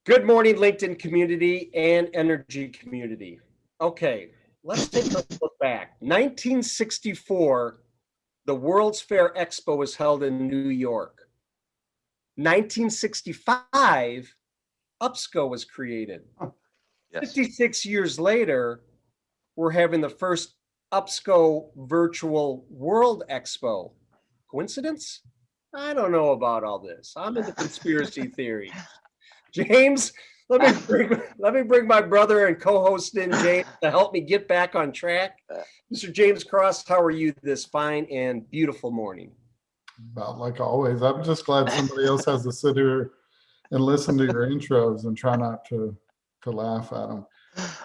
Good morning, LinkedIn community and energy community. Okay, let's take a look back. 1964, the World's Fair Expo was held in New York. 1965, Upsco was created. Yes. 56 years later, we're having the first Upsco Virtual World Expo. Coincidence? I don't know about all this. I'm into conspiracy theories. James, let me bring my brother and co-host in, James, to help me get back on track. Mr. James Cross, how are you this fine and beautiful morning? About like always. I'm just glad somebody else has to sit here and listen to your intros and try not to laugh at them.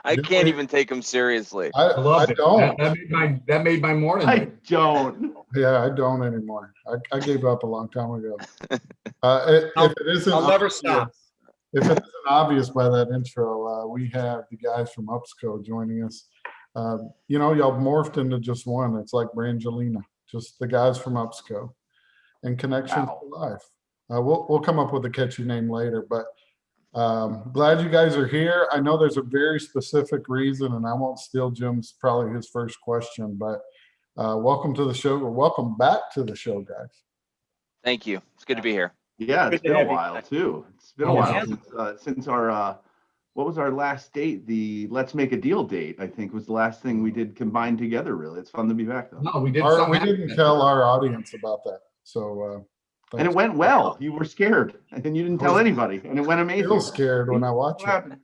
I can't even take them seriously. I loved it. don't. That made my morning. I don't. Yeah, I don't anymore. I gave up a long time ago. If it isn't I'll never obvious- stop. If it isn't obvious by that intro, we have the guys from Upsco joining us. Y'all morphed into just one. It's like Brangelina, just the guys from Upsco and Connections Wow. to Life. We'll come up with a catchy name later, but glad you guys are here. I know there's a very specific reason, and I won't steal Jim's probably his first question, but welcome to the show, or welcome back to the show, guys. Thank you. It's good to be here. Yeah, it's Good to been a have you while back. too. It's been a Oh, while yeah. since our what was our last date? The Let's Make a Deal date, I think, was the last thing we did combined together. Really, it's fun to be back though. No, we did. We something didn't tell our audience about that, so And it went well. You were scared, and you didn't tell anybody, and it went I amazing. feel scared when I watch What it.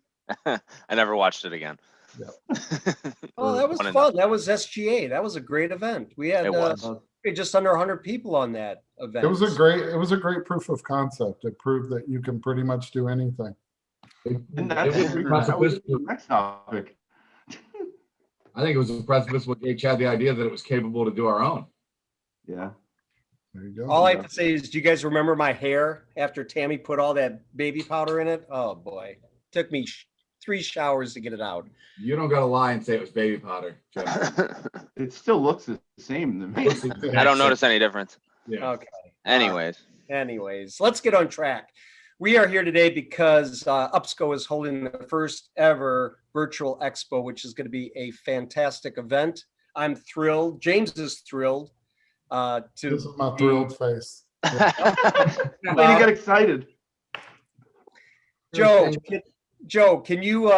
happened? I never watched it again. Oh, that was One and fun. That was SGA. That was a great event. We had It was. just under 100 people on that event. It was a great proof of concept. It proved that you can pretty much do anything. And that was the next topic. I think it was impressive when Gage had the idea that it was capable to do our own. Yeah. There you go. All I have to say is, do you guys remember my hair after Tammy put all that baby powder in it? Oh boy, took me 3 showers to get it out. You don't got to lie and say it was baby powder, Jim. It still looks the same to me. I don't notice any difference. Yeah. Okay. Anyways, Let's get on track. We are here today because Upsco is holding the first ever virtual expo, which is going to be a fantastic event. I'm thrilled. James is thrilled. This is my thrilled face. You get excited. Joe, can you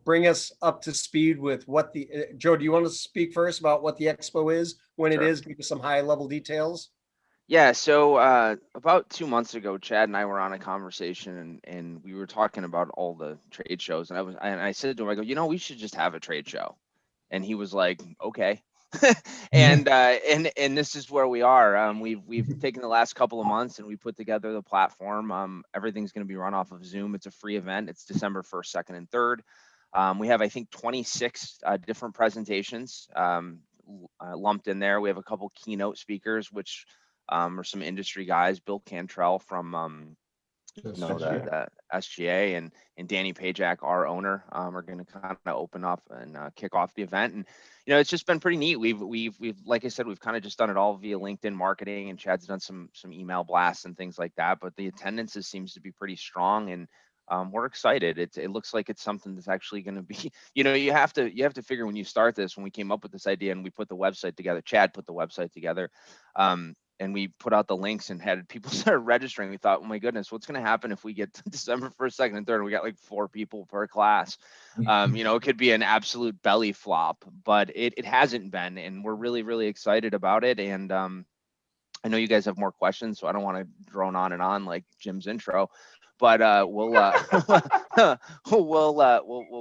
bring us up to speed with what the Joe? Do you want to speak first about what the expo is, when Sure. it is? Give us some high level details. yeah. So about 2 months ago, Chad and I were on a conversation, and we were talking about all the trade shows, and I said to him, I go, we should just have a trade show, and he was like, okay. and this is where we are. We've taken the last couple of months and we put together the platform. Everything's going to be run off of Zoom. It's a free event. It's December 1st, 2nd, and 3rd. We have, I think, 26 different presentations lumped in there. We have a couple keynote speakers, which are some industry guys. Bill Cantrell from the SGA and Danny Pajak, our owner, are going to kind of open up and kick off the event. And it's just been pretty neat. We've like I said, we've kind of just done it all via LinkedIn marketing, and Chad's done some email blasts and things like that. But the attendance seems to be pretty strong, and we're excited. It looks like it's something that's actually going to be. You have to figure when you start this. When we came up with this idea and we put the website together, Chad put the website together. And we put out the links and had people start registering. We thought, oh my goodness, what's going to happen if we get to December 1st, 2nd, and 3rd? We got like 4 people per class. It could be an absolute belly flop, but it hasn't been, and we're really, really excited about it. And I know you guys have more questions, so I don't want to drone on and on like Jim's intro, but we'll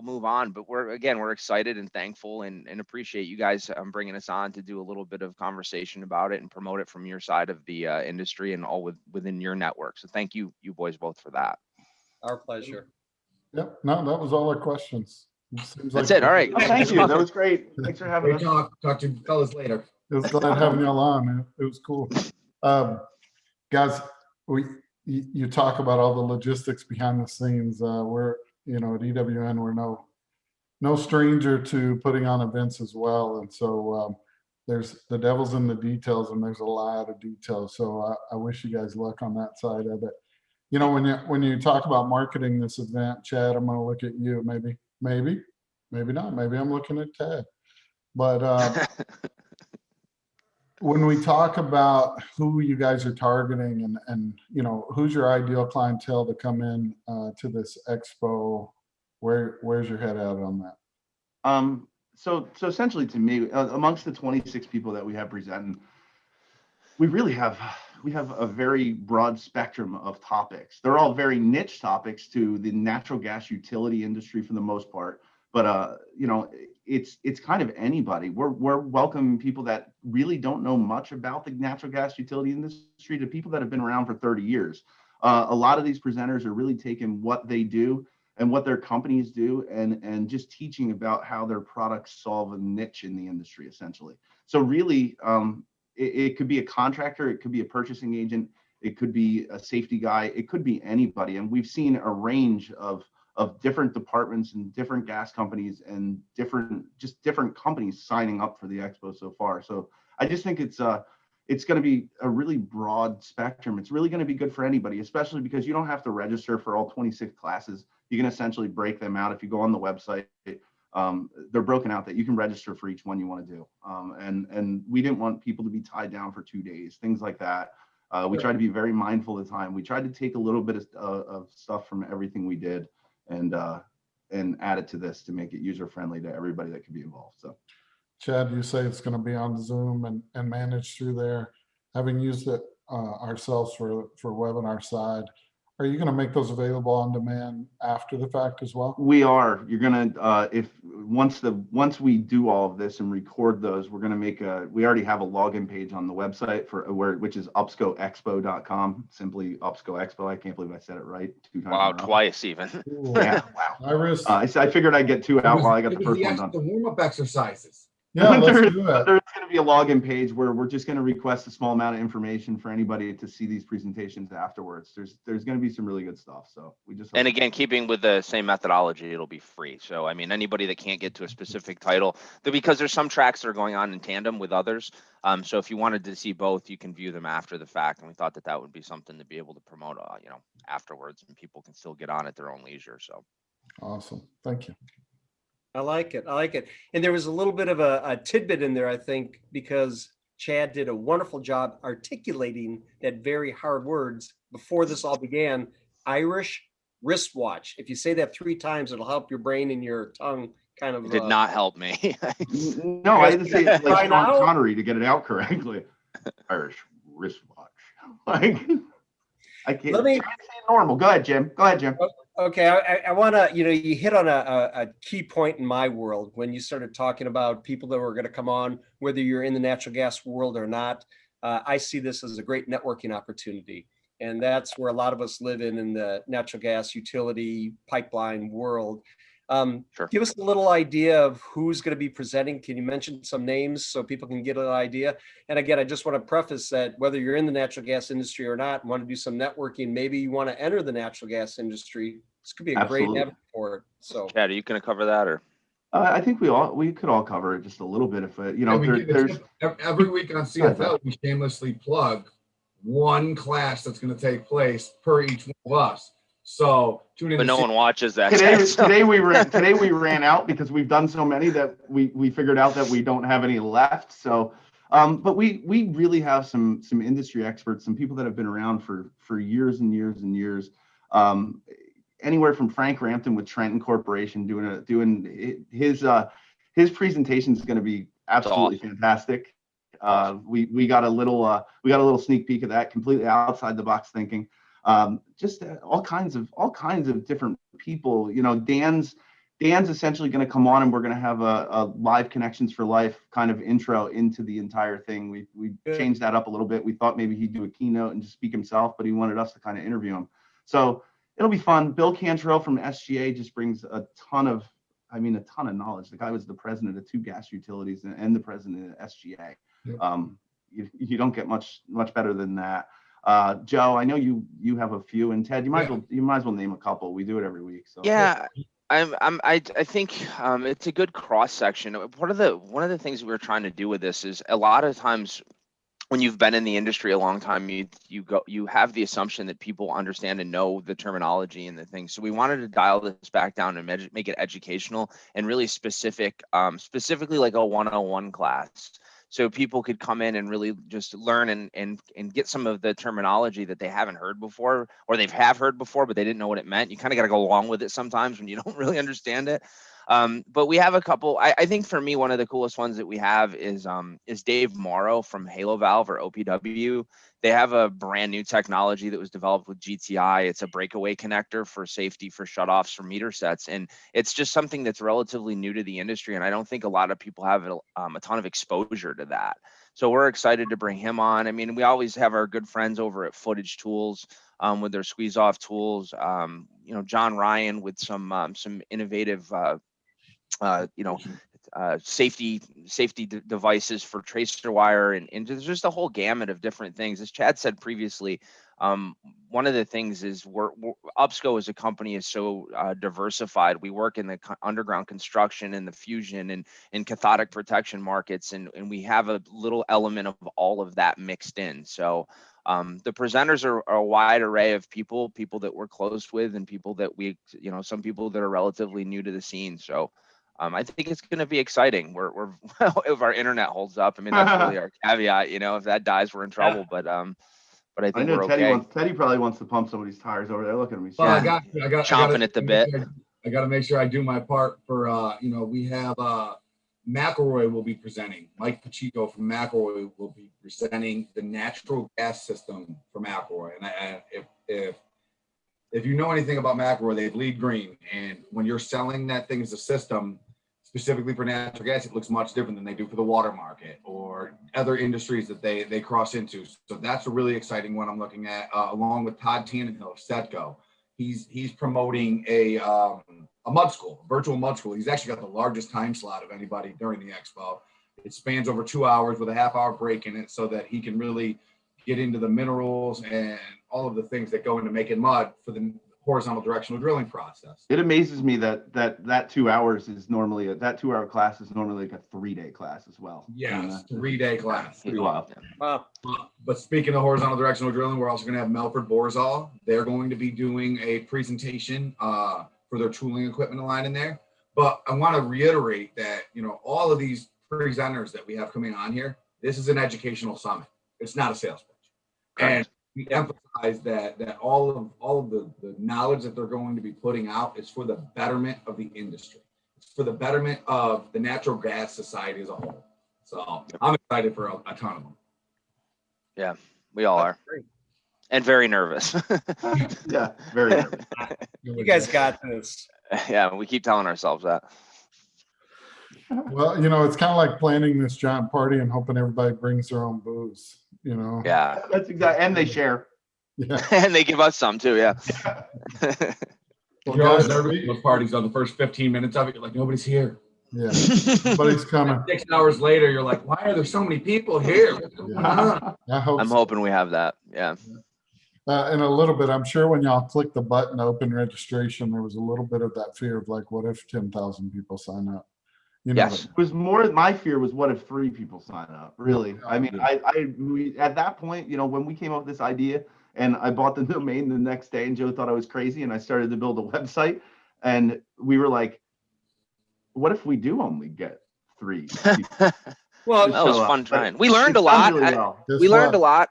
move on. But we're excited and thankful and appreciate you guys bringing us on to do a little bit of conversation about it and promote it from your side of the industry and all within your network. So thank you boys both for that. Our pleasure. Yep. No, that was all our questions. That's it. All right. Oh, thank you. That was great. Thanks for having Great us. talk to you fellas later. It was glad having y'all on, man. It was cool. Guys, you talk about all the logistics behind the scenes. We're, at EWN, we're no stranger to putting on events as well. And so there's the devil's in the details, and there's a lot of details. So I wish you guys luck on that side of it. You know, when you talk about marketing this event, Chad, I'm going to look at you. Maybe not. Maybe I'm looking at Ted. But when we talk about who you guys are targeting and you know, who's your ideal clientele to come in to this expo, where's your head at on that? So essentially to me, amongst the 26 people that we have presenting, we really have a very broad spectrum of topics. They're all very niche topics to the natural gas utility industry for the most part. But you know, it's kind of anybody. We're welcoming people that really don't know much about the natural gas utility industry to people that have been around for 30 years. A lot of these presenters are really taking what they do and what their companies do and just teaching about how their products solve a niche in the industry, essentially. So really, it could be a contractor, it could be a purchasing agent, it could be a safety guy, it could be anybody. And we've seen a range of different departments and different gas companies and different companies signing up for the expo so far. So I just think it's going to be a really broad spectrum. It's really going to be good for anybody, especially because you don't have to register for all 26 classes. You can essentially break them out. If you go on the website, they're broken out that you can register for each one you want to do. And we didn't want people to be tied down for 2 days, things like that. We tried to be very mindful of the time. We tried to take a little bit of stuff from everything we did and add it to this to make it user friendly to everybody that could be involved. So, Chad, you say it's going to be on Zoom and managed through there. Having used it ourselves for webinar side, are you going to make those available on demand after the fact as well? we are. You're gonna once we do all of this and record those, we're gonna make we already have a login page on the website which is upscoexpo.com. Simply Upsco Expo. I can't believe I said it right 2 times. Wow, twice even. Ooh, Yeah, wow. Iris, I figured I'd get 2 out while I got the first one done. The warm-up exercises. yeah, let's do There's it. going to be a login page where we're just going to request a small amount of information for anybody to see these presentations afterwards. There's going to be some really good stuff. So we just And again, keeping with the same methodology, it'll be free. So I mean, anybody that can't get to a specific title, because there's some tracks that are going on in tandem with others. So if you wanted to see both, you can view them after the fact. And we thought that would be something to be able to promote, you know, afterwards, and people can still get on at their own leisure. So Awesome. Thank you. I like it. I like it. And there was a little bit of a tidbit in there, I think, because Chad did a wonderful job articulating that very hard words before this all began. Irish wristwatch. If you say that 3 times, it'll help your brain and your tongue kind of. it did not help me. No, I had to say it like Try Sean now? Connery to get it out correctly. Irish wristwatch. Like I can't. Let me- try to say it normal. Go ahead, Jim. Okay, I want to, you hit on a key point in my world when you started talking about people that were going to come on, whether you're in the natural gas world or not. I see this as a great networking opportunity. And that's where a lot of us live in the natural gas utility pipeline world. Sure. Give us a little idea of who's going to be presenting. Can you mention some names so people can get an idea? And again, I just want to preface that whether you're in the natural gas industry or not, want to do some networking, maybe you want to enter the natural gas industry, this could be a Absolutely. great avenue for it. So, Chad, are you going to cover that, or? I think we could all cover it just a little bit if there's Every week on CFL, we shamelessly plug one class that's going to take place per each one of us. So tune in. But no one watches that. Today we ran out because we've done so many that we figured out that we don't have any left. So, but we really have some industry experts, some people that have been around for years and years and years. Anywhere from Frank Rampton with Trenton Corporation doing his presentation is going to be absolutely fantastic. We got a little sneak peek of that, completely outside the box thinking. Just all kinds of different people. You know, Dan's essentially going to come on, and we're going to have a live Connections for Life kind of intro into the entire thing. We changed that up a little bit. We thought maybe he'd do a keynote and just speak himself, but he wanted us to kind of interview him. So it'll be fun. Bill Cantrell from SGA just brings a ton of knowledge. The guy was the president of 2 gas utilities and the president of SGA. Yep. You don't get much better than that. Joe, I know you have a few, and Ted, you might as well name a couple. We do it every week. So Yeah, I think it's a good cross section. One of the things we're trying to do with this is a lot of times when you've been in the industry a long time, you have the assumption that people understand and know the terminology and the things. So we wanted to dial this back down and make it educational and really specific, specifically like a 101 class. So people could come in and really just learn and get some of the terminology that they haven't heard before, or they've heard before, but they didn't know what it meant. You kind of got to go along with it sometimes when you don't really understand it. But we have a couple. I think for me, one of the coolest ones that we have is Dave Morrow from Halo Valve or OPW. They have a brand new technology that was developed with GTI. It's a breakaway connector for safety for shutoffs for meter sets, and it's just something that's relatively new to the industry. And I don't think a lot of people have a ton of exposure to that. So we're excited to bring him on. I mean, we always have our good friends over at Footage Tools with their squeeze off tools. John Ryan with some innovative safety devices for tracer wire, and there's just a whole gamut of different things. As Chad said previously, one of the things is Upsco as a company is so diversified. We work in the underground construction and the fusion and cathodic protection markets, and we have a little element of all of that mixed in. So the presenters are a wide array of people that we're close with, and people that some people that are relatively new to the scene. So I think it's going to be exciting. We're if our internet holds up. I mean, that's really our caveat. If that dies, we're in trouble. But I think know we're Teddy okay. Teddy probably wants to pump somebody's tires over there. Look at him. Well, I got chomping at the bit. I got to make sure I do my part for, we have McElroy will be presenting. Mike Pacheco from McElroy will be presenting the natural gas system for McElroy. And if you know anything about McElroy, they bleed green. And when you're selling that thing as a system, specifically for natural gas, it looks much different than they do for the water market or other industries that they cross into. So that's a really exciting one I'm looking at, along with Todd Tannenhill of Setco. He's promoting a mud school, a virtual mud school. He's actually got the largest time slot of anybody during the expo. It spans over 2 hours with a half-hour break in it, so that he can really get into the minerals and all of the things that go into making mud for the horizontal directional drilling process. It amazes me that 2 hours is normally that 2 hour class is normally like a 3-day class as well. Yes, 3-day class. Pretty wild. But speaking of horizontal directional drilling, we're also going to have Melford Borzall. They're going to be doing a presentation for their tooling equipment line in there. But I want to reiterate that, all of these presenters that we have coming on here, this is an educational summit. It's not a sales pitch. And we emphasize that all of the knowledge that they're going to be putting out is for the betterment of the industry. It's for the betterment of the natural gas society as a whole. So I'm excited for a ton of them. Yeah, we all are. Great. And very nervous. Yeah, very nervous. You guys got this. Yeah, we keep telling ourselves that. Well, it's kind of like planning this giant party and hoping everybody brings their own booze, Yeah. That's exactly, and they share. Yeah. And they give us some too, yeah. Well, You're always guys, nervous at those parties on the first 15 minutes of it. You're like, nobody's here. yeah, somebody's coming. 6 hours later, you're like, why are there so many people here? What's going on? I hope I'm so. hoping we have that. Yeah. In a little bit, I'm sure when y'all click the button open registration, there was a little bit of that fear of like, what if 10,000 people sign up? Yes. It was more, my fear was, what if 3 people sign up? Really? I mean, we at that point, when we came up with this idea and I bought the domain the next day and Joe thought I was crazy and I started to build a website and we were like, what if we do only get 3 people? Well, That was fun But trying. We learned a lot. Really well. We learned a lot.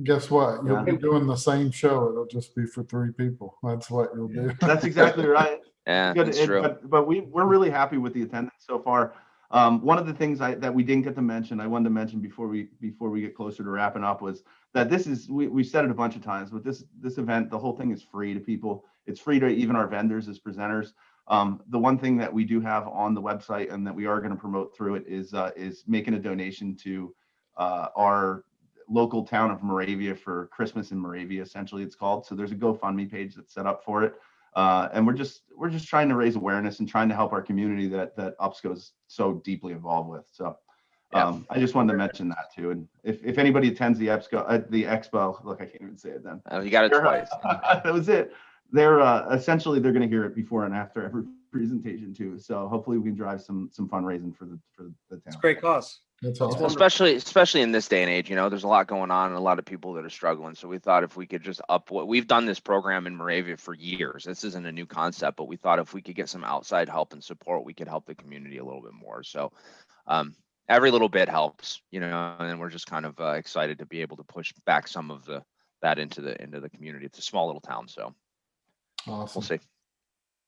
Guess what? You'll Yeah. be doing the same show. It'll just be for 3 people. That's what you'll do. That's exactly right. Yeah, Good. that's true. But we're really happy with the attendance so far. One of the things that we didn't get to mention, I wanted to mention before we get closer to wrapping up, was that this is, we've said it a bunch of times, but this event, the whole thing is free to people. It's free to even our vendors as presenters. The one thing that we do have on the website and that we are going to promote through it is making a donation to our local town of Moravia for Christmas in Moravia, essentially it's called. So there's a GoFundMe page that's set up for it. And we're just trying to raise awareness and trying to help our community that Upsco is so deeply involved with. So I just wanted to mention that too. And if anybody attends the expo, look, I can't even say it then. You got it twice. That was it. They're essentially they're going to hear it before and after every presentation too. So hopefully we can drive some fundraising for the town. it's a great cause. That's That's awesome. wonderful. especially in this day and age, there's a lot going on and a lot of people that are struggling. So we thought if we could just up what we've done this program in Moravia for years. This isn't a new concept, but we thought if we could get some outside help and support, we could help the community a little bit more. So every little bit helps, and we're just kind of excited to be able to push back some of that into the community. It's a small little town, so Awesome. we'll see.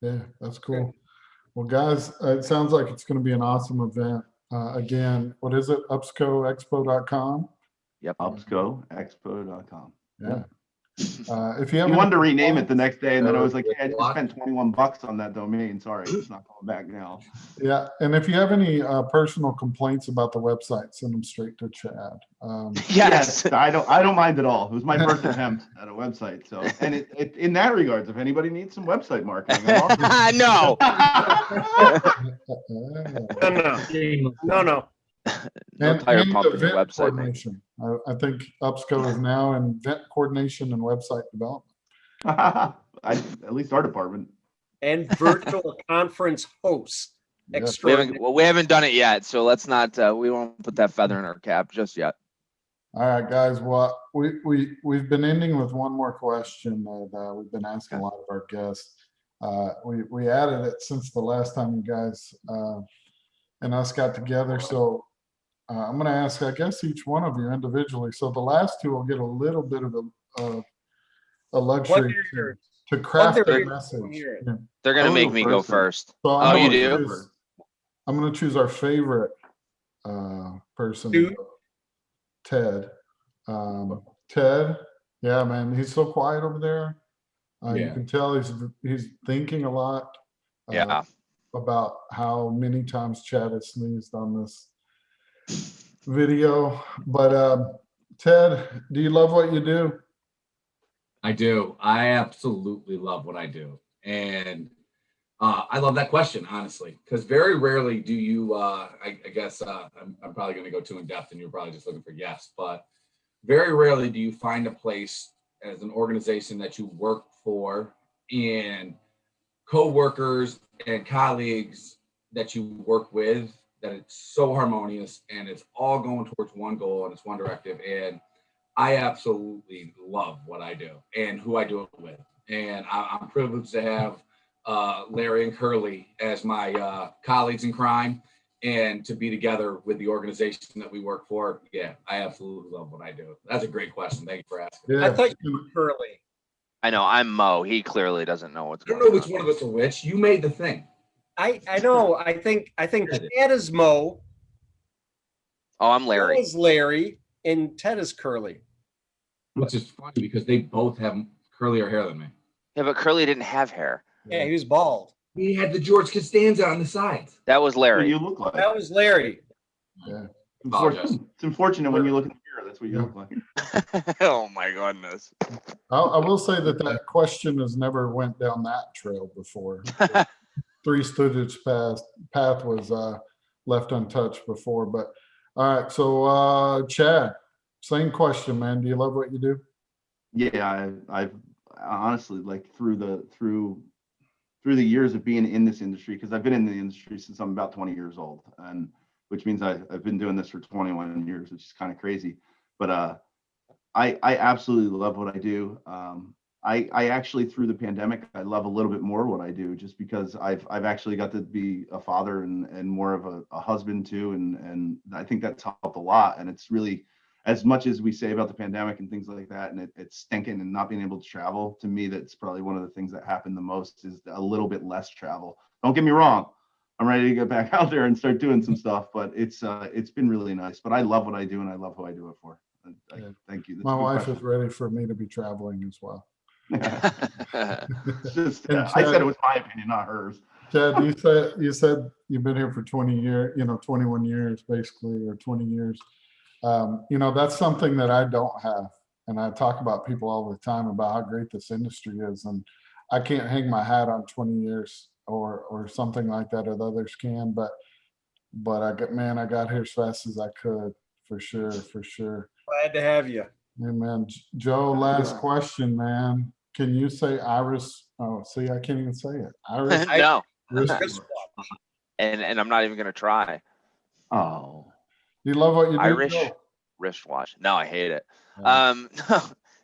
Yeah, that's cool. Well, guys, it sounds like it's going to be an awesome event. Again, what is it? Upscoexpo.com. Yep. Upscoexpo.com. Yeah. If you have You any wanted to rename it the next day, and then I Or was like, with hey, I just what? spent $21 on that domain. Sorry, it's not coming back now. Yeah, and if you have any personal complaints about the website, send them straight to Chad. Yes. I don't mind at all. It was my first attempt at a website. So, and it in that regards, if anybody needs some website marketing, I'm No. No. No tire pumping your event website, man. coordination. I think Upsco is now in event coordination and website development. At least our department. And virtual conference host. Yes. Extraordinary. We haven't done it yet, so let's not. We won't put that feather in our cap just yet. All right, guys. Well, we've been ending with one more question that we've been asking a lot of our guests. We added it since the last time you guys and us got together. So I'm going to ask, I guess, each one of you individually. So the last two will get a little bit of a luxury to craft their message. Yeah. They're gonna I'll make go me go first then. first. So Oh, you do? I'm going to choose our favorite person, Dude. Ted. Ted, yeah, man, he's so quiet over there. You Yeah. can tell he's thinking a lot Yeah. about how many times Chad has sneezed on this video. But Ted, do you love what you do? I do. I absolutely love what I do. And I love that question, honestly, because very rarely do you, I guess I'm probably going to go too in depth and you're probably just looking for yes, but very rarely do you find a place as an organization that you work for and co-workers and colleagues that you work with, that it's so harmonious and it's all going towards one goal and it's one directive. And I absolutely love what I do and who I do it with. And I'm privileged to have Larry and Curly as my colleagues in crime and to be together with the organization that we work for. Yeah, I absolutely love what I do. That's a great question. Thank you for asking. Yeah. I thought you were Curly. I know. I'm Mo. He clearly doesn't know what's I don't going know on. which one of us are which. You made the thing. I know. I think Chad is Mo, Oh, I'm Mo Larry. is Larry, and Ted is Curly. Which is funny because they both have curlier hair than me. Yeah, but Curly didn't have hair. Yeah, he was bald. He had the George Costanza on the sides. That was What Larry. you look like. That was Larry. Yeah. Apologize. It's unfortunate when you look in the mirror. That's what you Yeah. look like. Oh my goodness. I will say that question has never went down that trail before. Three Stooges path was left untouched before. But all right, so Chad, same question, man. Do you love what you do? Yeah, I've honestly, like through the years of being in this industry, because I've been in the industry since I'm about 20 years old, and which means I've been doing this for 21 years, which is kind of crazy. But I absolutely love what I do. I actually, through the pandemic, I love a little bit more what I do, just because I've actually got to be a father and more of a husband too, and I think that's helped a lot. And it's really, as much as we say about the pandemic and things like that, and it's stinking and not being able to travel, to me, that's probably one of the things that happened the most, is a little bit less travel. Don't get me wrong, I'm ready to get back out there and start doing some stuff, but it's been really nice. But I love what I do, and I love who I do it for. Thank you. That's My a good wife question. is ready for me to be traveling as well. Just, And I said Chad- it was my opinion, not hers. Chad, you said you've been here for 20 years, 21 years basically, or 20 years. That's something that I don't have. And I talk about people all the time about how great this industry is. And I can't hang my hat on 20 years or something like that, or others can, but I got here as fast as I could, for sure. Glad to have you. Amen. Joe, last question, man. Can you say Iris? Oh, see, I can't even say it. Iris. No. wristwatch. And I'm not even gonna try. Oh, You love what you do, Irish Joe? wristwatch. No, I hate it. Yeah.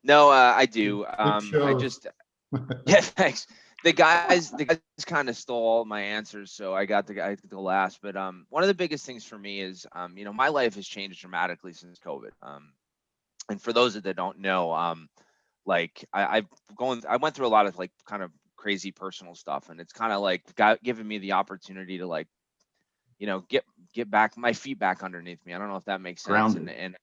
No, I do. It I shows. just, yeah, thanks. The guys kind of stole all my answers, so I got the last. But one of the biggest things for me is, my life has changed dramatically since COVID. And for those that don't know, like I went through a lot of like kind of crazy personal stuff, and it's kind of like given me the opportunity to like, get back my feet back underneath me. I don't know if that makes sense. Grounded. And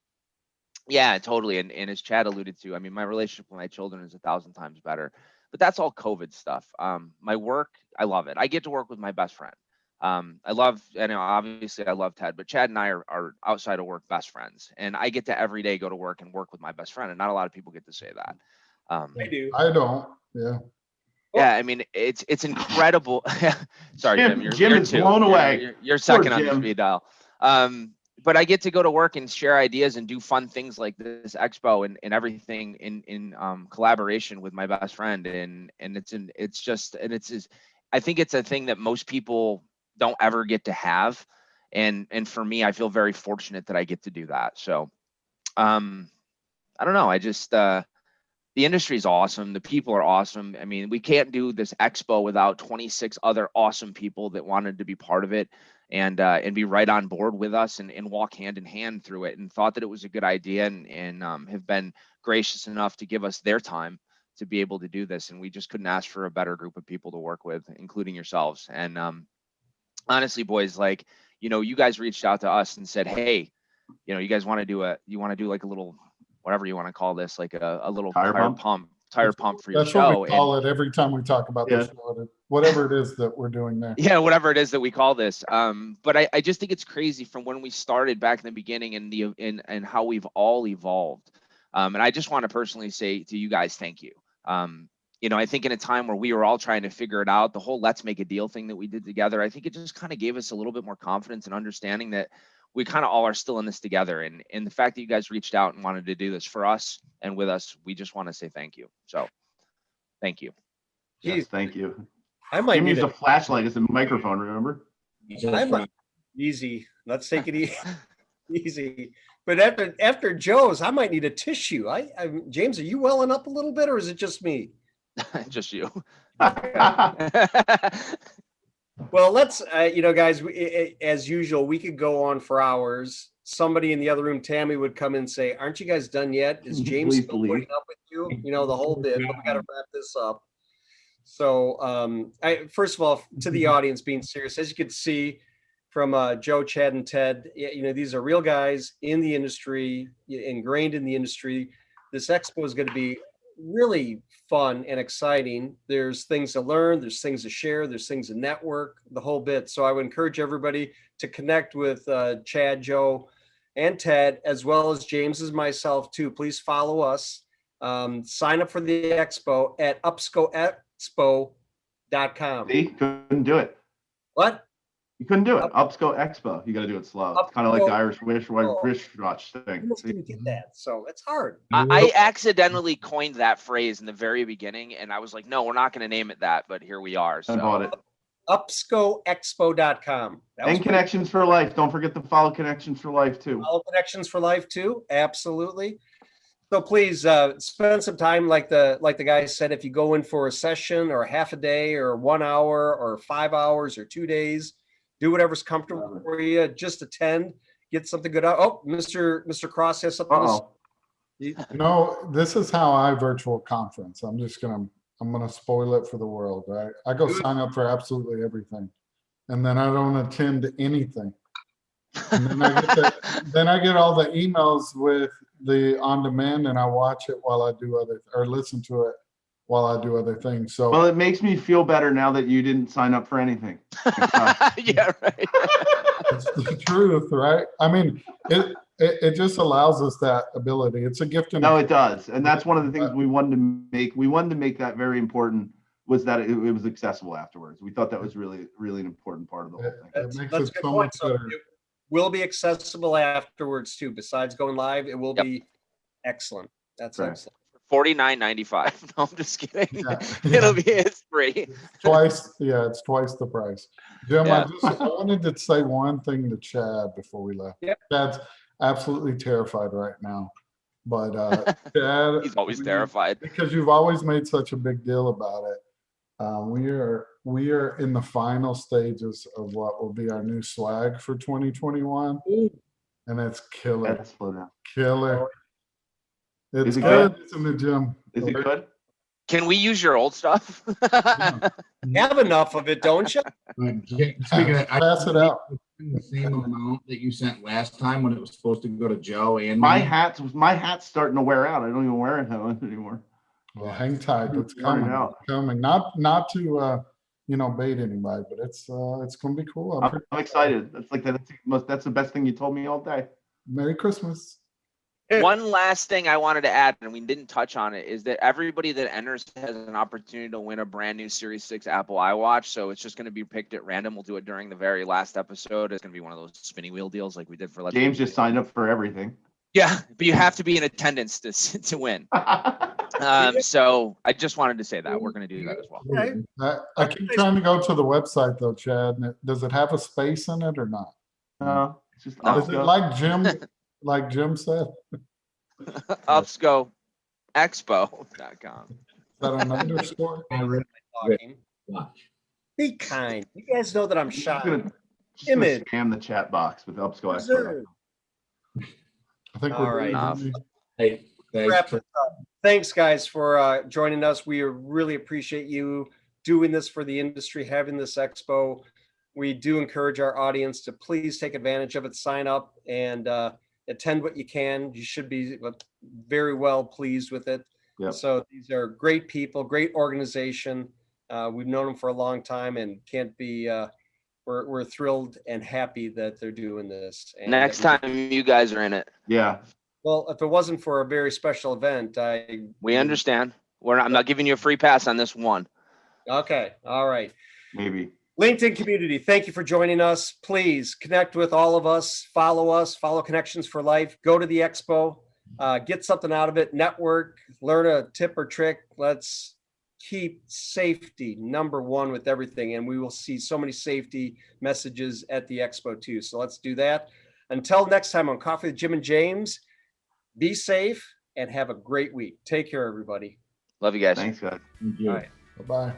yeah, totally. And as Chad alluded to, I mean, my relationship with my children is 1,000 times better, but that's all COVID stuff. My work, I love it. I get to work with my best friend. Obviously I love Ted, but Chad and I are outside of work best friends, and I get to every day go to work and work with my best friend. And not a lot of people get to say that. I do. I don't. Yeah. Yeah, I mean, it's incredible. Sorry, Jim, Jim you're is two. blown away. You're second on the Jim. speed dial. But I get to go to work and share ideas and do fun things like this expo and everything in collaboration with my best friend. And I think it's a thing that most people don't ever get to have. And for me, I feel very fortunate that I get to do that. So, I don't know. I just, the industry is awesome. The people are awesome. I mean, we can't do this expo without 26 other awesome people that wanted to be part of it and be right on board with us and walk hand in hand through it, and thought that it was a good idea, and have been gracious enough to give us their time to be able to do this. And we just couldn't ask for a better group of people to work with, including yourselves. And honestly, boys, like, you guys reached out to us and said, hey, you guys want to do like a little, whatever you want to call this, like a little Tire pump? tire pump for your That's what show. we call it every time we talk about the show, whatever it is that we're doing there. Yeah, whatever it is that we call this. But I just think it's crazy from when we started back in the beginning and how we've all evolved. And I just want to personally say to you guys, thank you. I think in a time where we were all trying to figure it out, the whole let's make a deal thing that we did together, I think it just kind of gave us a little bit more confidence and understanding that we kind of all are still in this together. And the fact that you guys reached out and wanted to do this for us and with us, we just want to say thank you. So thank you. Yes, Geez, thank you. I might Jim need used a flashlight as a microphone, remember? easy. Let's take it easy. But after Joe's, I might need a tissue. James, are you welling up a little bit, or is it just me? Just you. Well, let's, guys, as usual, we could go on for hours. Somebody in the other room, Tammy, would come in and say, aren't you guys done yet? Is James Please still believe. putting up with you? The whole bit, but we got to wrap this up. So, first of all, to the audience, being serious, as you can see from Joe, Chad, and Ted, these are real guys in the industry, ingrained in the industry. This expo is going to be really fun and exciting. There's things to learn, there's things to share, there's things to network, the whole bit. So I would encourage everybody to connect with Chad, Joe, and Ted, as well as James and myself too. Please follow us. Sign up for the expo at Upsco Expo.com. See, couldn't do it. What? You couldn't do it. Upsco Expo. You got to do it slow. It's kind of like the Irish wristwatch thing. I didn't get that, so it's hard. I accidentally coined that phrase in the very beginning, and I was like, no, we're not going to name it that, but here we are. So. I bought it. Upscoexpo.com. And Connections for Life. Don't forget to follow Connections for Life too. Follow Connections for Life too. Absolutely. So please spend some time, like the guy said, if you go in for a session or half a day or 1 hour or 5 hours or 2 days, do whatever's comfortable for you. Just attend, get something good out. Oh, Mr. Cross has something to say. This is how I virtual conference. I'm gonna spoil it for the world, right? I go sign up for absolutely everything, and then I don't attend anything. And then I get all the emails with the on demand, and I watch it while I do listen to it while I do other things. So well, it makes me feel better now that you didn't sign up for anything. Yeah, right. It's the truth, right? I mean, it just allows us that ability. It's a gift. No, it does, and that's one of the things we wanted to make. We wanted to make that very important, was that it was accessible afterwards. We thought that was really, really an important part of the whole thing. It makes That's it a good so point. much So better. it will be accessible afterwards too. Besides going live, it will be excellent. That's Right. excellent. $49.95. No, I'm just kidding. Yeah. It's free. Twice, yeah, it's twice the price. Jim, Yeah. I wanted to say one thing to Chad before we left. Yep. Chad's absolutely terrified right now. But Chad, He's always terrified. because you've always made such a big deal about it. We are in the final stages of what will be our new swag for 2021, and it's killer, Let's slow down. killer. It's Is it good, good? isn't it, Jim? Is it good? Can we use your old stuff? You have enough of it, don't you? Speaking of, Pass it out. the same amount that you sent last time when it was supposed to go to Joe and My me. hat's starting to wear out. I don't even wear it anymore. Well, hang tight. It's Worn it coming. out. It's coming. Not to bait anybody, but it's gonna be cool. I'm excited. That's the best thing you told me all day. Merry Christmas. One last thing I wanted to add, and we didn't touch on it, is that everybody that enters has an opportunity to win a brand new Series 6 Apple iWatch. So it's just going to be picked at random. We'll do it during the very last episode. It's going to be one of those spinning wheel deals like we did for James just signed up for everything. Yeah, but you have to be in attendance to win. So I just wanted to say that we're going to do that as well. Okay. I keep trying to go to the website though, Chad. Does it have a space in it or not? It's just No. Is it like Jim said? Upsco Expo.com. Is that an underscore? Talking. Be kind. You guys know that I'm just shy. gonna Image. spam the chat box with Upsco Expo. Reserve. I think All we're right. ready. Hey, Wrap thanks. this up. Thanks, guys, for joining us. We really appreciate you doing this for the industry, having this expo. We do encourage our audience to please take advantage of it, sign up, and attend what you can. You should be very well pleased with it. Yep. So these are great people, great organization. We've known them for a long time and can't be. We're thrilled and happy that they're doing this. And Next time you guys are in it. Yeah. well, if it wasn't for a very special event, We understand. I'm not giving you a free pass on this one. Okay. All right. Maybe. LinkedIn community, thank you for joining us. Please connect with all of us, follow Connections for Life, go to the expo, get something out of it, network, learn a tip or trick. Let's keep safety number one with everything. And we will see so many safety messages at the expo too. So let's do that. Until next time on Coffee with Jim and James, be safe and have a great week. Take care, everybody. Love you guys. Thanks, guys. Thank you. All right. Bye-bye.